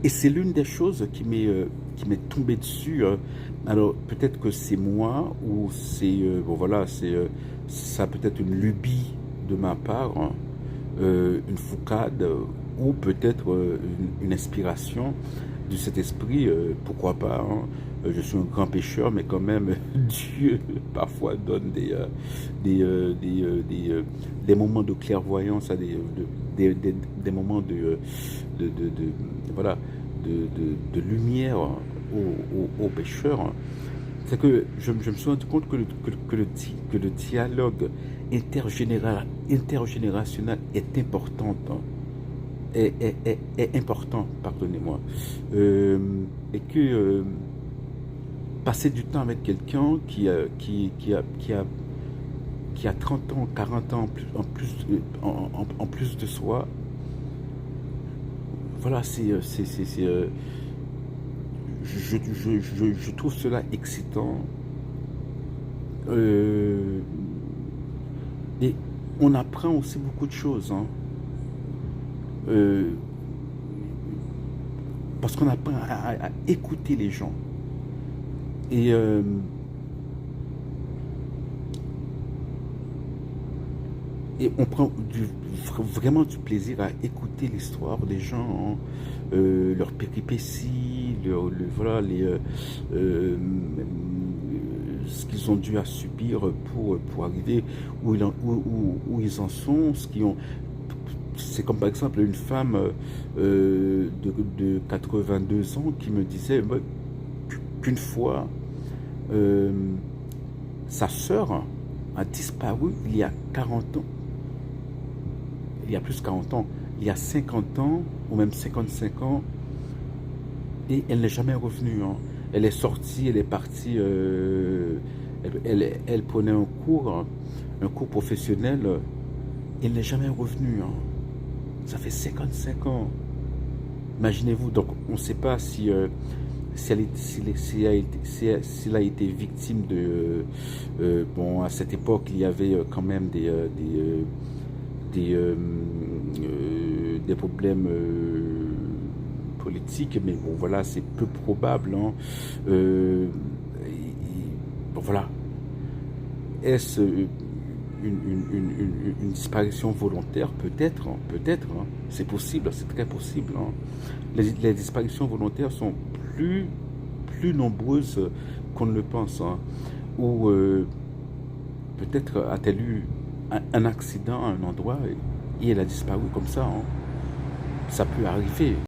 Et c'est l'une des choses qui m'est tombée dessus. Alors peut-être que c'est moi ou c'est bon voilà, ça peut être une lubie de ma part, hein, une foucade ou peut-être une inspiration de cet esprit. Pourquoi pas, hein. Je suis un grand pécheur, mais quand même Dieu parfois donne des moments de clairvoyance, des moments voilà, de lumière aux pécheurs. C'est que je me suis rendu compte que le dialogue intergénérationnel est important, hein, est important, pardonnez-moi. Euh, et que passer du temps avec quelqu'un qui a 30 ans, 40 ans en plus de soi, voilà, je trouve cela excitant. Euh, et on apprend aussi beaucoup de choses, hein. Euh, parce qu'on apprend à écouter les gens. Et Et on prend vraiment du plaisir à écouter l'histoire des gens, hein, leurs péripéties, voilà, ce qu'ils ont dû à subir pour arriver où ils en sont, c'est comme par exemple une femme de 82 ans qui me disait qu'une fois, euh, sa sœur a disparu il y a 40 ans. Il y a plus de 40 ans, il y a 50 ans, ou même 55 ans, et elle n'est jamais revenue, hein. Elle est sortie, elle est partie, elle prenait un cours professionnel, elle n'est jamais revenue, hein. Ça fait 55 ans. Imaginez-vous, donc on ne sait pas si elle a été victime de... bon, à cette époque, il y avait quand même des problèmes politiques, mais bon, voilà, c'est peu probable, hein. Bon, voilà. Est-ce une disparition volontaire? Peut-être, hein, peut-être, hein. C'est possible, c'est très possible, hein. Les disparitions volontaires sont plus, plus nombreuses qu'on ne le pense, hein. Ou peut-être a-t-elle eu un accident à un endroit et elle a disparu comme ça, hein. Ça peut arriver.